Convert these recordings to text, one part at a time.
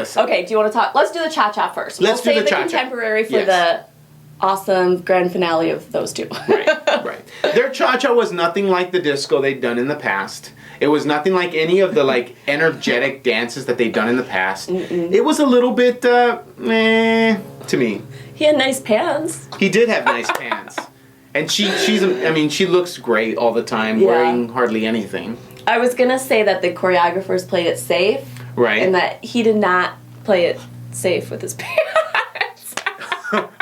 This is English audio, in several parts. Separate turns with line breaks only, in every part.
Melissa.
Okay, do you want to talk? Let's do the cha-cha first.
Let's do the cha-cha.
We'll save the contemporary for the awesome grand finale of those two.
Right. Their cha-cha was nothing like the disco they'd done in the past. It was nothing like any of the like energetic dances that they'd done in the past. It was a little bit meh to me.
He had nice pants.
He did have nice pants. And she looks great all the time, wearing hardly anything.
I was going to say that the choreographers played it safe.
Right.
And that he did not play it safe with his pants.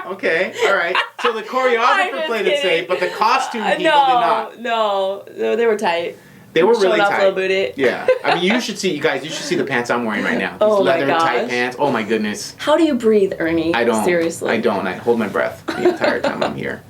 Okay, all right. So the choreographer played it safe, but the costume people did not.
No, they were tight.
They were really
tight.
tight.
Little booty.
Yeah. I mean, you should see the pants I'm wearing right now. These
Oh my
leather
gosh.
tight pants. Oh my goodness.
How do you breathe, Ernie?
I don't.
Seriously.
I don't. I hold my breath the entire time I'm here.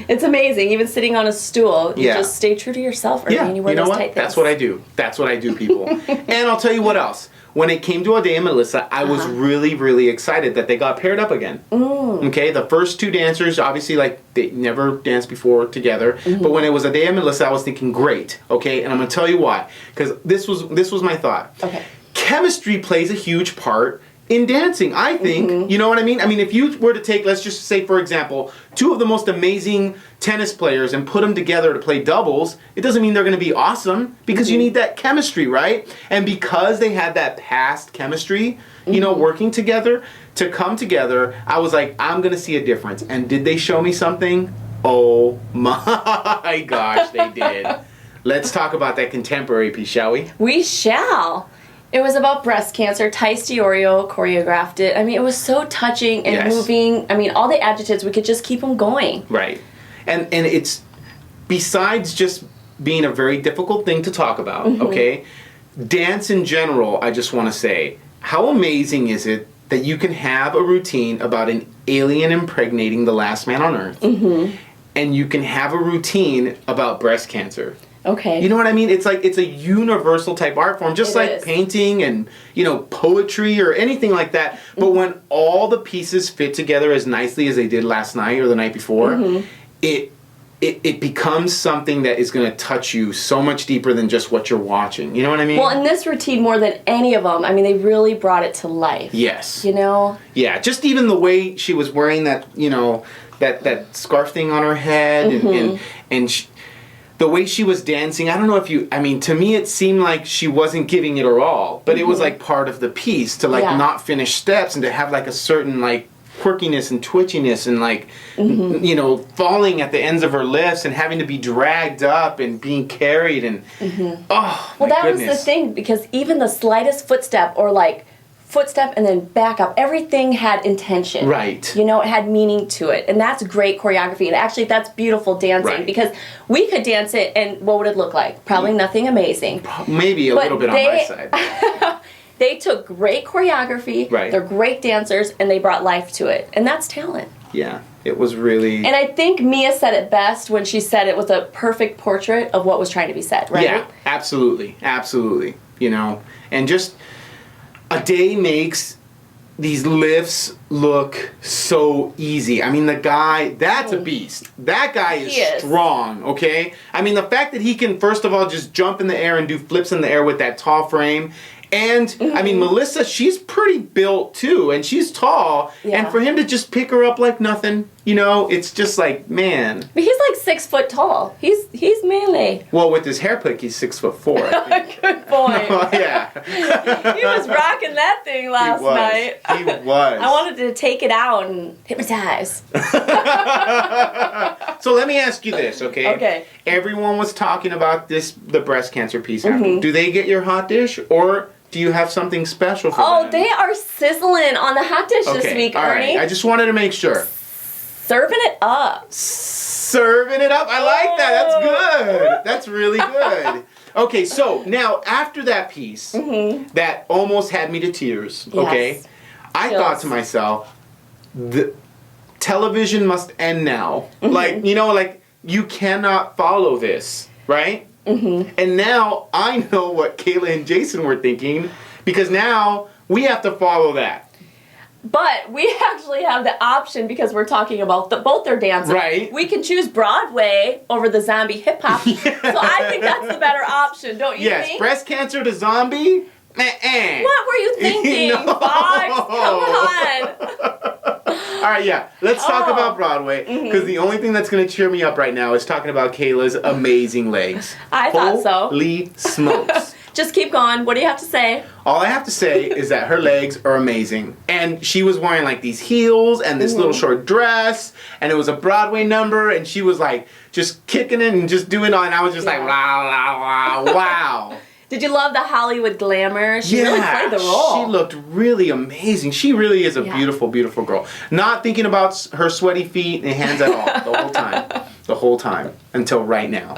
It's amazing. Even sitting on a stool, you just stay true to yourself, Ernie, and you wear those tight things.
That's what I do. That's what I do, people. And I'll tell you what else. When it came to Ade and Melissa, I was really, really excited that they got paired up again. Okay, the first two dancers, obviously, like, they never danced before together. But when it was Ade and Melissa, I was thinking, great. Okay, and I'm going to tell you why. Because this was my thought.
Okay.
Chemistry plays a huge part in dancing, I think. You know what I mean? I mean, if you were to take, let's just say, for example, two of the most amazing tennis players and put them together to play doubles, it doesn't mean they're going to be awesome, because you need that chemistry, right? And because they had that past chemistry, you know, working together, to come together, I was like, I'm going to see a difference. And did they show me something? Oh my gosh, they did. Let's talk about that contemporary piece, shall we?
We shall. It was about breast cancer. Tyce Diorio choreographed it. I mean, it was so touching and moving. I mean, all the adjectives, we could just keep them going.
Right. And it's, besides just being a very difficult thing to talk about, okay, dance in general, I just want to say, how amazing is it that you can have a routine about an alien impregnating the last man on Earth, and you can have a routine about breast cancer?
Okay.
You know what I mean? It's like, it's a universal type art form, just like painting and, you know, poetry or anything like that. But when all the pieces fit together as nicely as they did last night or the night before, it becomes something that is going to touch you so much deeper than just what you're watching. You know what I mean?
Well, in this routine, more than any of them, I mean, they really brought it to life.
Yes.
You know?
Yeah, just even the way she was wearing that, you know, that scarf thing on her head and the way she was dancing, I don't know if you, I mean, to me it seemed like she wasn't giving it her all, but it was like part of the piece to like not finish steps and to have like a certain like quirkiness and twitchiness and like, you know, falling at the ends of her lifts and having to be dragged up and being carried and, oh,
well,
my
that
goodness.
was the thing, because even the slightest footstep or like footstep and then back up, everything had intention.
Right.
You know, it had meaning to it. And that's great choreography. And actually, that's beautiful dancing, because we could dance it and what would it look like? Probably nothing amazing.
Maybe a little bit on my side.
They took great choreography.
Right.
They're great dancers, and they brought life to it. And that's talent.
Yeah. It was really...
And I think Mia said it best when she said it was a perfect portrait of what was trying to be said, right?
Yeah, absolutely. Absolutely. You know, and just... Ade makes these lifts look so easy. I mean, the guy, that's a beast. That guy is strong, okay? I mean, the fact that he can, first of all, just jump in the air and do flips in the air with that tall frame. And, I mean, Melissa, she's pretty built, too, and she's tall. Yeah. And for him to just pick her up like nothing, you know, it's just like, man.
But he's like 6 foot tall. He's manly.
Well, with his hair pick, he's 6'4". I think.
Good point.
Oh, yeah.
He was rocking that thing last night.
He was.
I wanted to take it out and hypnotize.
So let me ask you this, okay?
Okay.
Everyone was talking about the breast cancer piece happening. Do they get your hot dish, or do you have something special for them?
Oh, they are sizzling on the hot dish this week,
all
Ernie.
right. I just wanted to make sure.
Serving it up.
Serving it up. I like that. That's good. That's really good. Okay, so now after that piece that almost had me to tears, okay, I thought to myself, the television must end now. Like, you know, like, you cannot follow this, right? And now I know what Kayla and Jason were thinking, because now we have to follow that.
But we actually have the option, because we're talking about both their dances.
Right.
We can choose Broadway over the zombie hip hop. So I think that's the better option, don't you think?
Yes, breast cancer to zombie
What were you thinking,
No.
Fox? Come on.
All right, yeah. Let's talk about Broadway, because the only thing that's going to cheer me up right now is talking about Kayla's amazing legs.
I thought so.
Holy smokes.
Just keep going. What do you have to say?
All I have to say is that her legs are amazing. And she was wearing like these heels and this little short dress, and it was a Broadway number, and she was like just kicking it and just doing it, and I was just like, wow, wow, wow, wow.
Did you love the Hollywood glamour? She really played the role.
She looked really amazing. She really is a beautiful, beautiful girl. Not thinking about her sweaty feet and hands at all the whole time. The whole time. Until right now.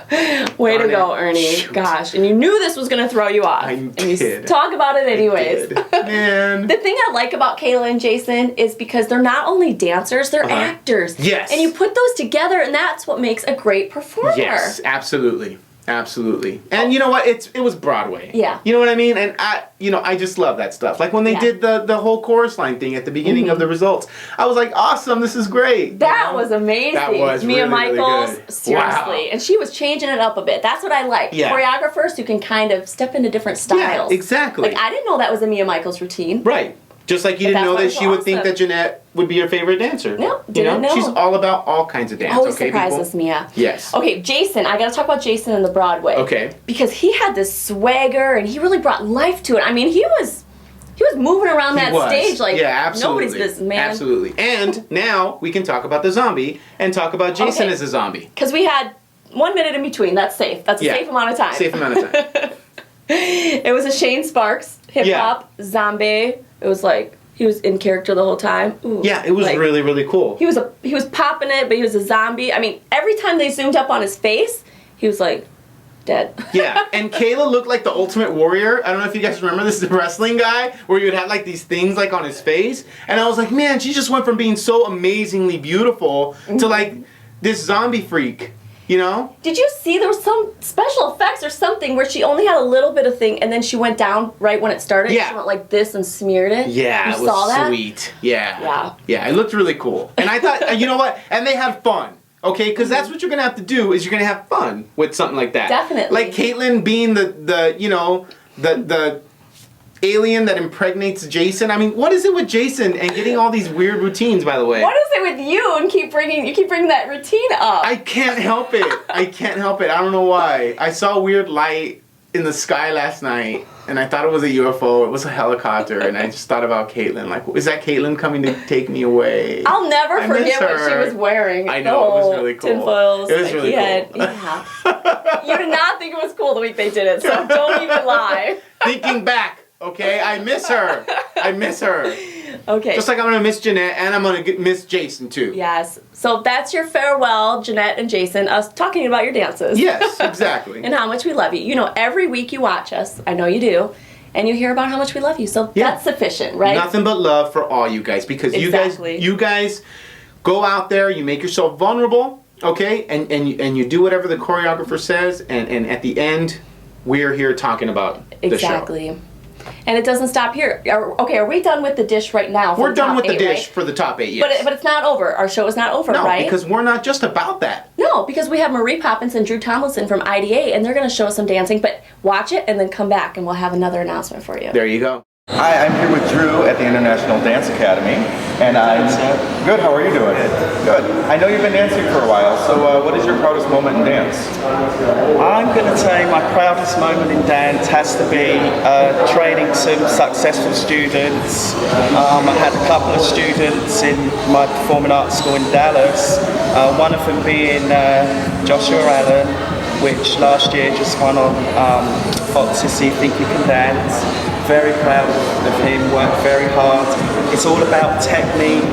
Way to go, Ernie. Shoot. Gosh. And you knew this was going to throw you off.
I
and
did.
you talk about it anyways.
Man.
The thing I like about Kayla and Jason is because they're not only dancers, they're actors.
Yes.
And you put those together, and that's what makes a great performer.
Yes, absolutely. Absolutely. And you know what? It was Broadway.
Yeah.
You know what I mean? And I just love that stuff. Like when they did the whole chorus line thing at the beginning of the results, I was like, awesome, this is great.
That was amazing.
That was
Mia
really,
Michaels,
really good.
seriously.
Wow.
And she was changing it up a bit. That's what I like.
Yeah.
Choreographers who can kind of step into different styles.
Yeah, exactly.
Like I didn't know that was a Mia Michaels routine.
Right. Just like you didn't know that she would think that Janette would be your favorite dancer.
No, didn't know.
She's all about all kinds of dance.
Always
okay,
surprises
people?
Mia.
Yes.
Okay, Jason. I got to talk about Jason in the Broadway.
Okay.
Because he had this swagger and he really brought life to it. I mean, he was moving around that stage like nobody's business, man.
Absolutely. And now we can talk about the zombie and talk about Jason as a zombie.
Because we had 1 minute in between. That's safe. That's a safe amount of time.
Safe amount of time.
It was a Shane Sparks hip hop zombie. It was like he was in character the whole time. Ooh,
yeah, it was like, really, really cool.
He was popping it, but he was a zombie. I mean, every time they zoomed up on his face, he was like dead.
Yeah, and Kayla looked like the Ultimate Warrior. I don't know if you guys remember this, the wrestling guy, where you would have like these things like on his face. And I was like, man, she just went from being so amazingly beautiful to like this zombie freak. You know?
Did you see there was some special effects or something where she only had a little bit of thing and then she went down right when it started?
Yeah.
She went like this and smeared it?
Yeah,
you saw that?
Sweet. Yeah. Yeah, it looked really cool. And I thought, you know what? And they had fun. Okay? Because that's what you're going to have to do is you're going to have fun with something like that.
Definitely.
Like Caitlin being the alien that impregnates Jason. I mean, what is it with Jason and getting all these weird routines, by the way?
What is it with you and you keep bringing that routine up?
I can't help it. I don't know why. I saw a weird light in the sky last night, and I thought it was a UFO. It was a helicopter, and I just thought about Caitlin. Like, is that Caitlin coming to take me away?
I'll never forget what she was wearing.
I know, it was really cool.
Tinfoils.
It was really cool.
Yeah. You did not think it was cool the week they did it, so don't even lie.
Thinking back, okay? I miss her.
Okay.
Just like I'm going to miss Janette, and I'm going to miss Jason, too.
Yes. So that's your farewell, Janette and Jason, us talking about your dances.
Yes, exactly.
And how much we love you. You know, every week you watch us, I know you do, and you hear about how much we love you. So that's sufficient, right?
Nothing but love for all you guys, because you guys go out there, you make yourself vulnerable, okay? And you do whatever the choreographer says, and at the end, we're here talking about the show.
Exactly. And it doesn't stop here. Are we done with the dish right now?
We're done with the dish for the top 8, yes.
But it's not over. Our show is not over, right?
No, because we're not just about that.
No, because we have Marie Poppins and Drew Tomlinson from IDA, and they're going to show us some dancing. But watch it and then come back, and we'll have another announcement for you.
There you go.
Hi, I'm here with Drew at the International Dance Academy, and I'm good. How are you doing? Good. I know you've been dancing for a while, so what is your proudest moment in dance?
I'm going to say my proudest moment in dance has to be training some successful students. I had a couple of students in my performing arts school in Dallas, one of them being Joshua Allen, which last year just won on Fox's So You Think You Can Dance. Very proud of him, worked very hard. It's all about technique.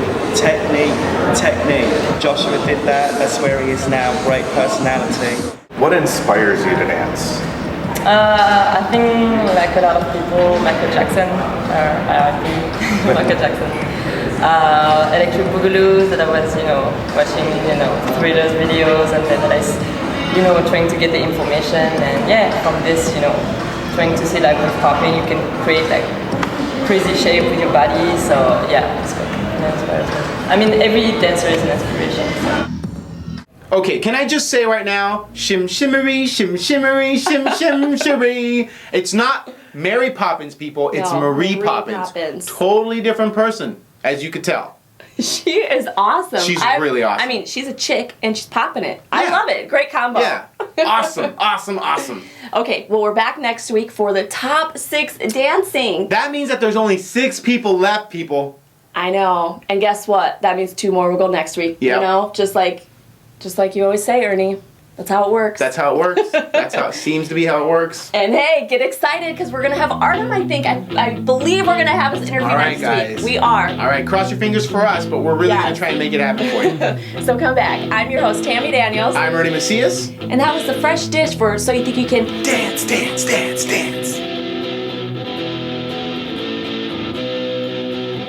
Joshua did that, that's where he is now, great personality.
What inspires you to dance?
I think like a lot of people, Michael Jackson, I think Michael Jackson. Electric Boogaloo that I was, watching, Thrillers videos, and then I, trying to get the information, and from this, trying to see like with popping, you can create like crazy shape with your body. So it's good. I mean, every dancer is an inspiration. So.
Okay, can I just say right now, shim shimmery, shim shimmery, shim shim shimmery. It's not Mary Poppins, people. It's
No,
Marie
Marie
Poppins.
Poppins.
Totally different person, as you could tell.
She is awesome.
She's really awesome.
I mean, she's a chick and she's popping it. I
Yeah.
love it. Great combo.
Yeah. Awesome.
Okay, well, we're back next week for the top 6 dancing.
That means that there's only 6 people left, people.
I know. And guess what? That means 2 more will go next week.
Yep.
You know, just like you always say, Ernie. That's how it works.
That's how it works. That's how it seems to be how it works.
And hey, get excited because we're going to have Artem, I think. I believe we're going to have his interview
All right,
next
guys.
week. We are.
All right, cross your fingers for us, but we're really going to try and make it happen for you.
So come back. I'm your host, Tami Daniels.
I'm Ernie Macias.
And that was the fresh dish for So You Think You Can
Dance.